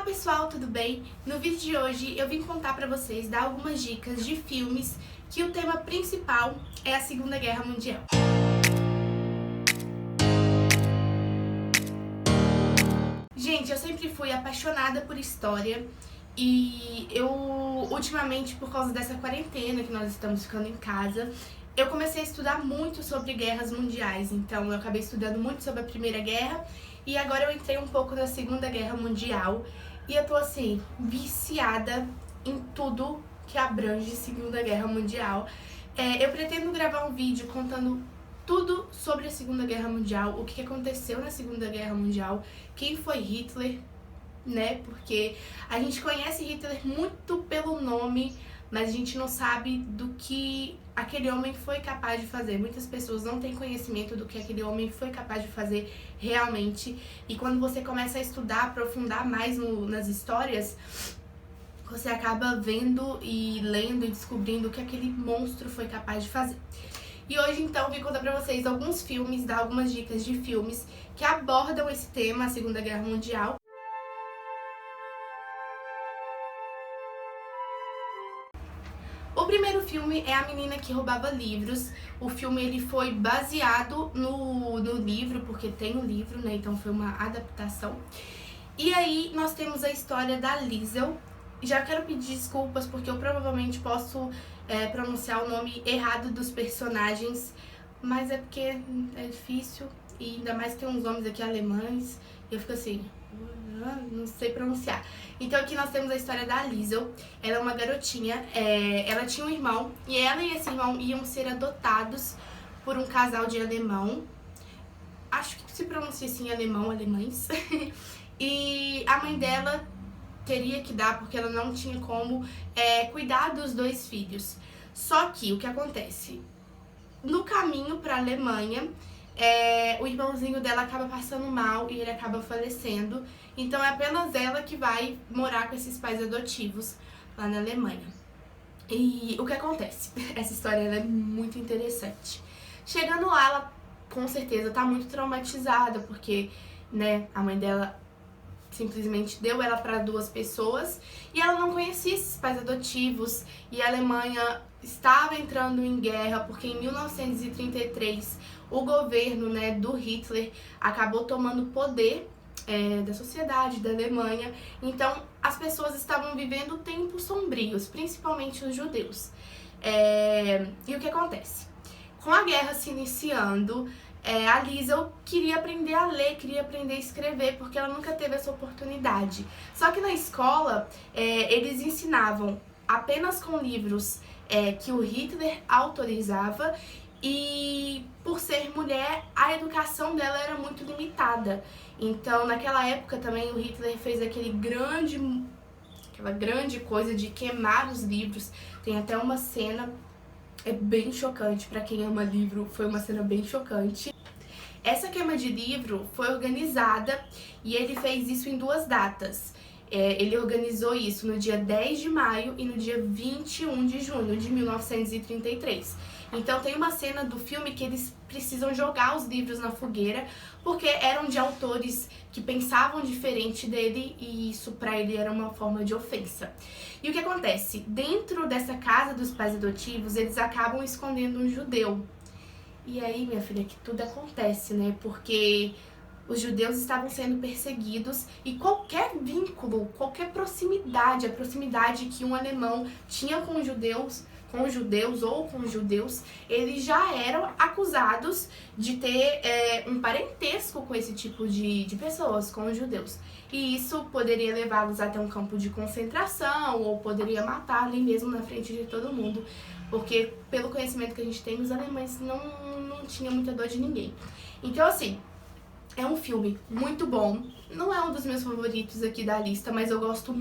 pessoal, tudo bem? No vídeo de hoje eu vim contar pra vocês, dar algumas dicas de filmes que o tema principal é a Segunda Guerra Mundial. Gente, eu sempre fui apaixonada por história e eu, ultimamente, por causa dessa quarentena que nós estamos ficando em casa, eu comecei a estudar muito sobre guerras mundiais. Então eu acabei estudando muito sobre a Primeira Guerra e agora eu entrei um pouco na Segunda Guerra Mundial e eu tô assim, viciada em tudo que abrange Segunda Guerra Mundial. Eu pretendo gravar um vídeo contando tudo sobre a Segunda Guerra Mundial, o que aconteceu na Segunda Guerra Mundial, quem foi Hitler, né? Porque a gente conhece Hitler muito pelo nome, mas a gente não sabe do que aquele homem foi capaz de fazer. Muitas pessoas não têm conhecimento do que aquele homem foi capaz de fazer realmente. E quando você começa a estudar, aprofundar mais nas histórias, você acaba vendo e lendo e descobrindo o que aquele monstro foi capaz de fazer. E hoje, então, vim contar pra vocês alguns filmes, dar algumas dicas de filmes que abordam esse tema, a Segunda Guerra Mundial. O primeiro filme é A Menina que Roubava Livros. O filme ele foi baseado no livro, porque tem o livro, né? Então foi uma adaptação. E aí nós temos a história da Liesel. Já quero pedir desculpas porque eu provavelmente posso pronunciar o nome errado dos personagens, mas é porque é difícil e ainda mais que tem uns nomes aqui alemães e eu fico assim, não sei pronunciar. Então aqui nós temos a história da Liesel. Ela é uma garotinha, ela tinha um irmão e ela e esse irmão iam ser adotados por um casal de alemão. Acho que se pronuncia assim alemão, alemães. E a mãe dela teria que dar porque ela não tinha como cuidar dos dois filhos. Só que o que acontece? No caminho para a Alemanha, o irmãozinho dela acaba passando mal e ele acaba falecendo. Então é apenas ela que vai morar com esses pais adotivos lá na Alemanha. E o que acontece? Essa história ela é muito interessante. Chegando lá, ela com certeza tá muito traumatizada porque, né, a mãe dela simplesmente deu ela para duas pessoas e ela não conhecia esses pais adotivos e a Alemanha estava entrando em guerra porque em 1933 o governo, né, do Hitler acabou tomando poder da sociedade da Alemanha. Então as pessoas estavam vivendo tempos sombrios, principalmente os judeus. E o que acontece? Com a guerra se iniciando, a Liesel queria aprender a ler, queria aprender a escrever, porque ela nunca teve essa oportunidade. Só que na escola, eles ensinavam apenas com livros que o Hitler autorizava e, por ser mulher, a educação dela era muito limitada. Então, naquela época também, o Hitler fez aquela grande coisa de queimar os livros. Tem até uma cena bem chocante, pra quem ama livro, foi uma cena bem chocante. Essa queima de livro foi organizada e ele fez isso em duas datas. Ele organizou isso no dia 10 de maio e no dia 21 de junho de 1933. Então tem uma cena do filme que eles precisam jogar os livros na fogueira porque eram de autores que pensavam diferente dele e isso pra ele era uma forma de ofensa. E o que acontece? Dentro dessa casa dos pais adotivos, eles acabam escondendo um judeu. E aí, minha filha, que tudo acontece, né? Porque os judeus estavam sendo perseguidos e qualquer vínculo, qualquer proximidade, a proximidade que um alemão tinha com os judeus ou com os judeus, eles já eram acusados de ter um parentesco com esse tipo de pessoas, com os judeus. E isso poderia levá-los até um campo de concentração ou poderia matar ali mesmo na frente de todo mundo. Porque, pelo conhecimento que a gente tem, os alemães não tinham muita dor de ninguém. Então, assim, é um filme muito bom. Não é um dos meus favoritos aqui da lista, mas eu gostei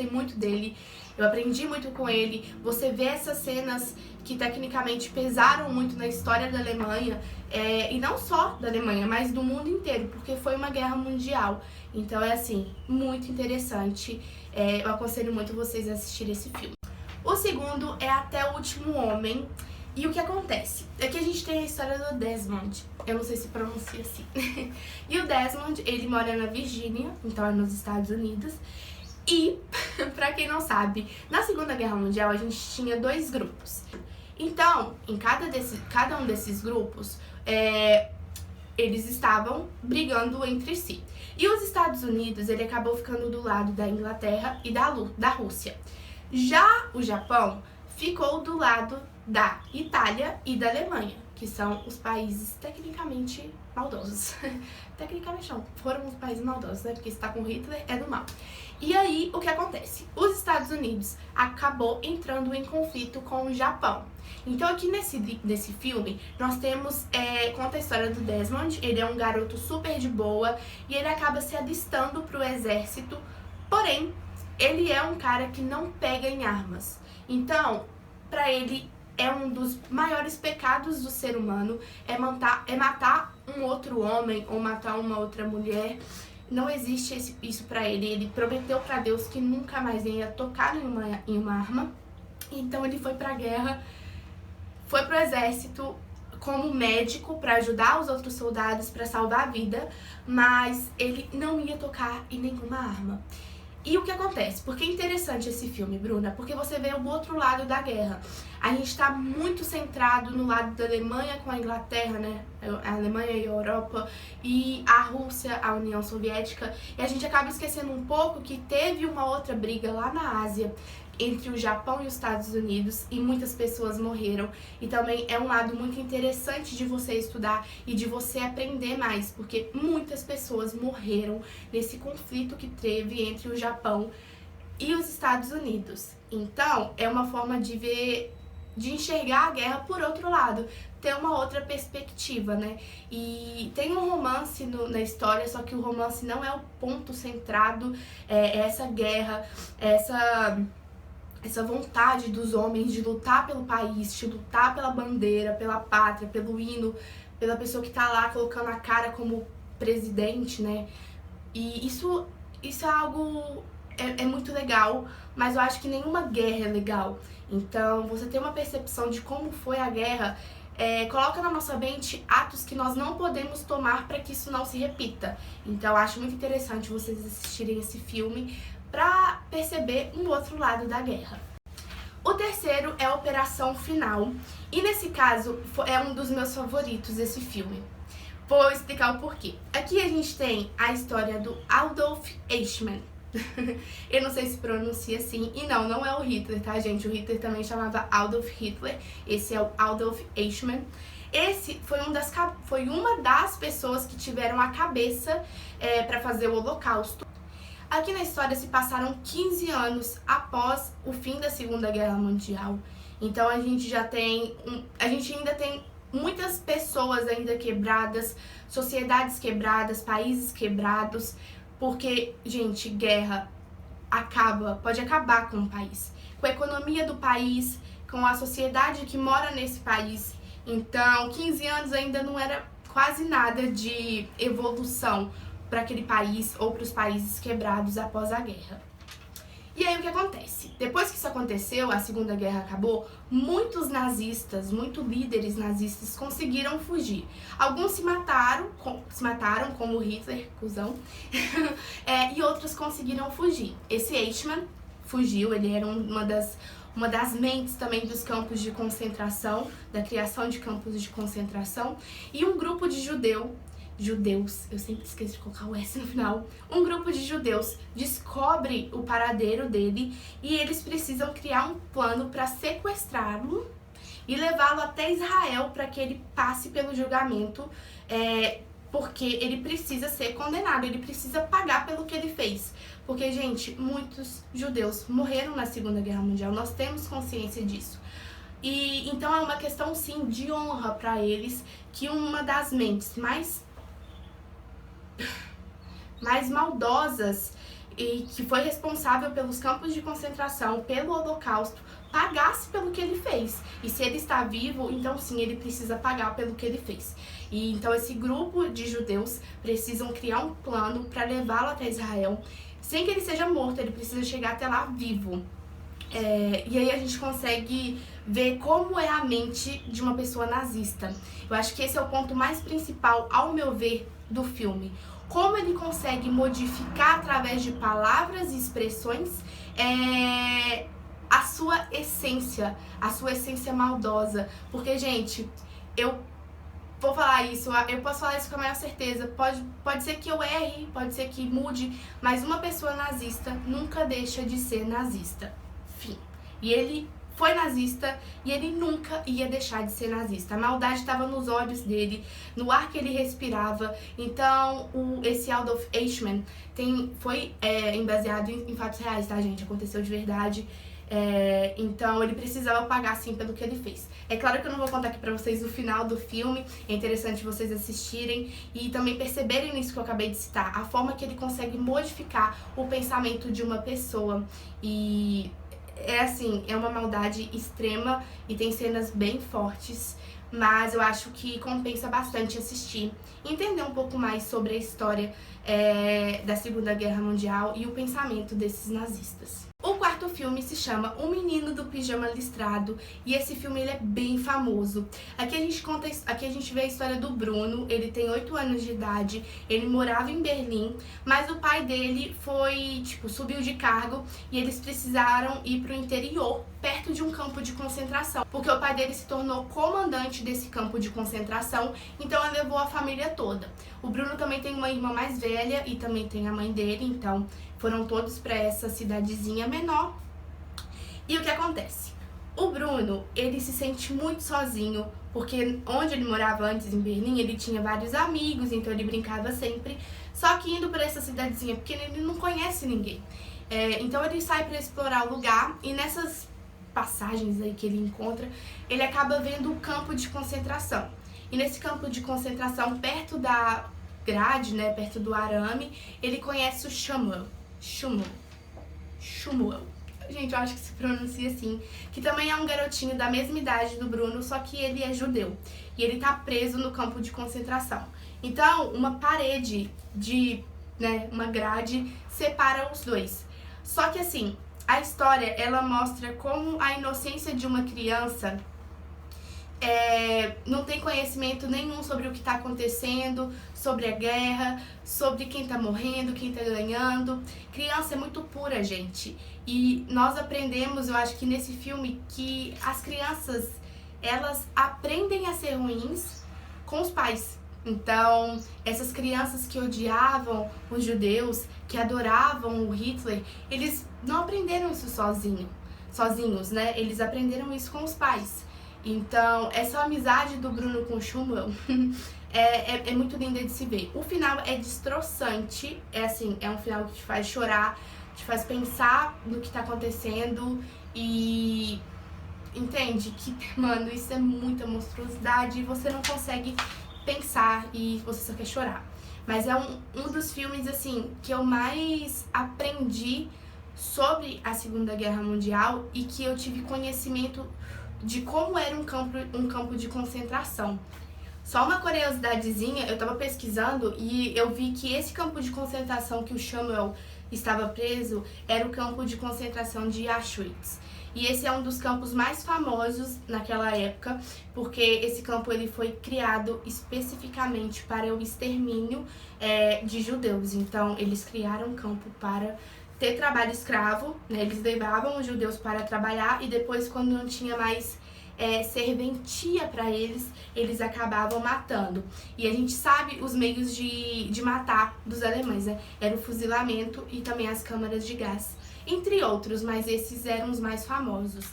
muito dele. Eu aprendi muito com ele. Você vê essas cenas que tecnicamente pesaram muito na história da Alemanha, e não só da Alemanha, mas do mundo inteiro, porque foi uma guerra mundial. Então é assim, muito interessante. Eu aconselho muito vocês a assistirem esse filme. O segundo é Até o Último Homem. E o que acontece? Aqui a gente tem a história do Desmond. Eu não sei se pronuncia assim. E o Desmond, ele mora na Virgínia, então é nos Estados Unidos. E, pra quem não sabe, na Segunda Guerra Mundial a gente tinha 2 grupos. Então, em cada um desses grupos, eles estavam brigando entre si. E os Estados Unidos, ele acabou ficando do lado da Inglaterra e da Rússia. Já o Japão ficou do lado da Itália e da Alemanha, que são os países tecnicamente maldosos. Tecnicamente não, foram os países maldosos, né? Porque se tá com Hitler é do mal. E aí, o que acontece? Os Estados Unidos acabou entrando em conflito com o Japão. Então aqui nesse filme, nós temos, conta a história do Desmond. Ele é um garoto super de boa e ele acaba se alistando pro exército, porém, ele é um cara que não pega em armas. Então, pra ele, é um dos maiores pecados do ser humano, é matar um outro homem ou matar uma outra mulher. Não existe isso pra ele. Ele prometeu pra Deus que nunca mais ia tocar em uma arma. Então ele foi pra guerra, foi pro exército como médico pra ajudar os outros soldados, pra salvar a vida, mas ele não ia tocar em nenhuma arma. E o que acontece? Por que é interessante esse filme, Bruna? Porque você vê o outro lado da guerra. A gente tá muito centrado no lado da Alemanha com a Inglaterra, né? A Alemanha e a Europa, e a Rússia, a União Soviética. E a gente acaba esquecendo um pouco que teve uma outra briga lá na Ásia, entre o Japão e os Estados Unidos, e muitas pessoas morreram. E também é um lado muito interessante de você estudar e de você aprender mais, porque muitas pessoas morreram nesse conflito que teve entre o Japão e os Estados Unidos. Então, é uma forma de enxergar a guerra por outro lado, ter uma outra perspectiva, né? E tem um romance na história, só que o romance não é o ponto centrado, é essa guerra, essa vontade dos homens de lutar pelo país, de lutar pela bandeira, pela pátria, pelo hino, pela pessoa que tá lá colocando a cara como presidente, né? E isso é algo... É muito legal, mas eu acho que nenhuma guerra é legal. Então, você ter uma percepção de como foi a guerra, coloca na nossa mente atos que nós não podemos tomar para que isso não se repita. Então, eu acho muito interessante vocês assistirem esse filme para perceber um outro lado da guerra. O terceiro é Operação Final, e nesse caso é um dos meus favoritos esse filme. Vou explicar o porquê. Aqui a gente tem a história do Adolf Eichmann. Eu não sei se pronuncia assim, e não é o Hitler, tá, gente? O Hitler também chamava Adolf Hitler, esse é o Adolf Eichmann. Esse foi uma das pessoas que tiveram a cabeça para fazer o Holocausto. Aqui na história se passaram 15 anos após o fim da Segunda Guerra Mundial. Então a gente ainda tem muitas pessoas ainda quebradas, sociedades quebradas, países quebrados, porque, gente, guerra pode acabar com o país, com a economia do país, com a sociedade que mora nesse país. Então, 15 anos ainda não era quase nada de evolução para aquele país ou para os países quebrados após a guerra. E aí o que acontece? Depois que isso aconteceu, a Segunda Guerra acabou, muitos líderes nazistas conseguiram fugir. Alguns se mataram como Hitler, cuzão, e outros conseguiram fugir. Esse Eichmann fugiu, ele era uma das mentes também dos campos de concentração, da criação de campos de concentração, e um grupo de judeus, eu sempre esqueço de colocar o S no final, um grupo de judeus descobre o paradeiro dele e eles precisam criar um plano para sequestrá-lo e levá-lo até Israel para que ele passe pelo julgamento, porque ele precisa ser condenado, ele precisa pagar pelo que ele fez. Porque, gente, muitos judeus morreram na Segunda Guerra Mundial, nós temos consciência disso. E então é uma questão, sim, de honra para eles que uma das mentes mais maldosas e que foi responsável pelos campos de concentração, pelo Holocausto, pagasse pelo que ele fez. E se ele está vivo, então sim, ele precisa pagar pelo que ele fez. E então esse grupo de judeus precisam criar um plano para levá-lo até Israel, sem que ele seja morto, ele precisa chegar até lá vivo. E aí a gente consegue ver como é a mente de uma pessoa nazista. Eu acho que esse é o ponto mais principal, ao meu ver, do filme. como ele consegue modificar através de palavras e expressões a sua essência maldosa. Porque, gente, eu vou falar isso, eu posso falar isso com a maior certeza. Pode ser que eu erre, pode ser que mude, mas uma pessoa nazista nunca deixa de ser nazista. Fim. E ele foi nazista e ele nunca ia deixar de ser nazista. A maldade estava nos olhos dele, no ar que ele respirava. Então, esse Adolf Eichmann foi baseado em fatos reais, tá, gente? Aconteceu de verdade. Então ele precisava pagar sim pelo que ele fez. É claro que eu não vou contar aqui pra vocês o final do filme, é interessante vocês assistirem e também perceberem nisso que eu acabei de citar, a forma que ele consegue modificar o pensamento de uma pessoa. E é uma maldade extrema e tem cenas bem fortes, mas eu acho que compensa bastante assistir, entender um pouco mais sobre a história da Segunda Guerra Mundial e o pensamento desses nazistas. O quarto filme se chama O Menino do Pijama Listrado e esse filme ele é bem famoso. Aqui a gente vê a história do Bruno. Ele tem 8 anos de idade, ele morava em Berlim, mas o pai dele subiu de cargo e eles precisaram ir para o interior, perto de um campo de concentração, porque o pai dele se tornou comandante desse campo de concentração, então ele levou a família toda. O Bruno também tem uma irmã mais velha e também tem a mãe dele, então foram todos para essa cidadezinha menor. E o que acontece? O Bruno, ele se sente muito sozinho, porque onde ele morava antes, em Berlim, ele tinha vários amigos, então ele brincava sempre. Só que indo para essa cidadezinha pequena, ele não conhece ninguém. Então ele sai para explorar o lugar e nessas passagens aí que ele encontra, ele acaba vendo o campo de concentração. E nesse campo de concentração, perto da grade, né, perto do arame, ele conhece o Shmuel. Gente, eu acho que se pronuncia assim. Que também é um garotinho da mesma idade do Bruno, só que ele é judeu. E ele tá preso no campo de concentração. Então, uma parede uma grade separa os dois. Só que assim, a história, ela mostra como a inocência de uma criança não tem conhecimento nenhum sobre o que está acontecendo, sobre a guerra, sobre quem está morrendo, quem está ganhando. Criança é muito pura, gente. E nós aprendemos, eu acho que nesse filme, que as crianças, elas aprendem a ser ruins com os pais. Então, essas crianças que odiavam os judeus, que adoravam o Hitler, eles não aprenderam isso sozinhos, né? Eles aprenderam isso com os pais. Então, essa amizade do Bruno com o Shmuel é muito linda de se ver. O final é destroçante, é um final que te faz chorar, te faz pensar no que tá acontecendo e entende que, mano, isso é muita monstruosidade e você não consegue pensar e você só quer chorar. Mas é um dos filmes, assim, que eu mais aprendi sobre a Segunda Guerra Mundial e que eu tive conhecimento de como era um campo de concentração. Só uma curiosidadezinha, eu tava pesquisando e eu vi que esse campo de concentração que o Shmuel estava preso era o campo de concentração de Auschwitz. E esse é um dos campos mais famosos naquela época, porque esse campo ele foi criado especificamente para o extermínio de judeus. Então, eles criaram um campo para ter trabalho escravo, né? Eles levavam os judeus para trabalhar e depois, quando não tinha mais serventia para eles, eles acabavam matando. E a gente sabe os meios de matar dos alemães, né? Era o fuzilamento e também as câmaras de gás, entre outros, mas esses eram os mais famosos.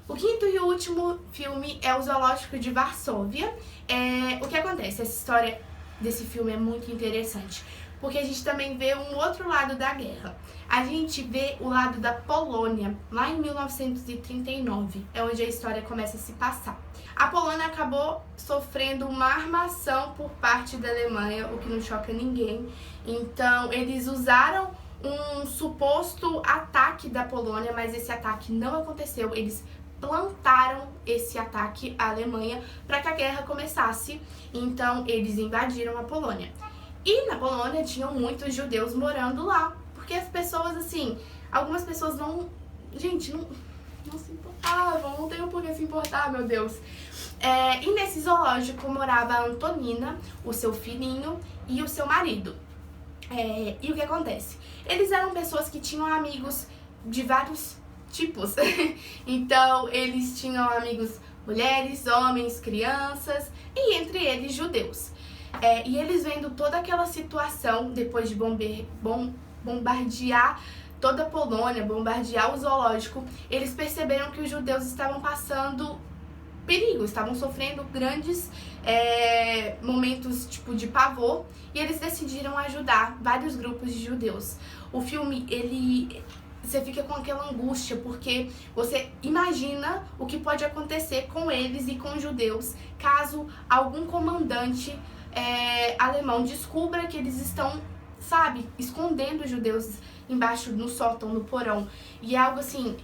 O quinto e último filme é o Zoológico de Varsóvia. O que acontece? Essa história desse filme é muito interessante, porque a gente também vê um outro lado da guerra. A gente vê o lado da Polônia, lá em 1939, é onde a história começa a se passar. A Polônia acabou sofrendo uma armação por parte da Alemanha, o que não choca ninguém. Então, eles usaram um suposto ataque da Polônia, mas esse ataque não aconteceu. Eles plantaram esse ataque à Alemanha para que a guerra começasse. Então, eles invadiram a Polônia. E na Polônia tinham muitos judeus morando lá, porque as pessoas, assim, algumas pessoas não se importavam, não tem por que se importar, meu Deus. E nesse zoológico morava a Antonina, o seu filhinho e o seu marido. E o que acontece? Eles eram pessoas que tinham amigos de vários tipos. Então, eles tinham amigos mulheres, homens, crianças e entre eles judeus. E eles vendo toda aquela situação, depois de bombardear toda a Polônia, bombardear o zoológico, eles perceberam que os judeus estavam passando perigo, estavam sofrendo grandes momentos tipo de pavor, e eles decidiram ajudar vários grupos de judeus. O filme, você fica com aquela angústia, porque você imagina o que pode acontecer com eles e com os judeus caso algum comandante alemão descubra que eles estão, sabe, escondendo os judeus embaixo no sótão, no porão. E é algo assim,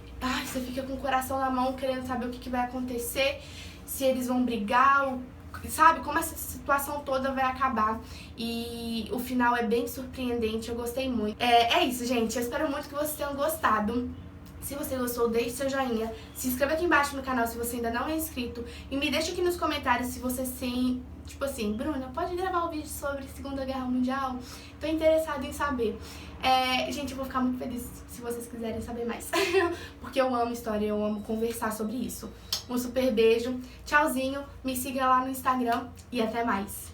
você fica com o coração na mão querendo saber o que vai acontecer, se eles vão brigar, sabe, como essa situação toda vai acabar. E o final é bem surpreendente, eu gostei muito. É isso, gente, eu espero muito que vocês tenham gostado. Se você gostou, deixe seu joinha, se inscreva aqui embaixo no canal se você ainda não é inscrito, e me deixa aqui nos comentários se você sim, tipo assim, Bruna, pode gravar um vídeo sobre Segunda Guerra Mundial? Tô interessada em saber. Gente, eu vou ficar muito feliz se vocês quiserem saber mais, porque eu amo história, eu amo conversar sobre isso. Um super beijo, tchauzinho, me siga lá no Instagram e até mais.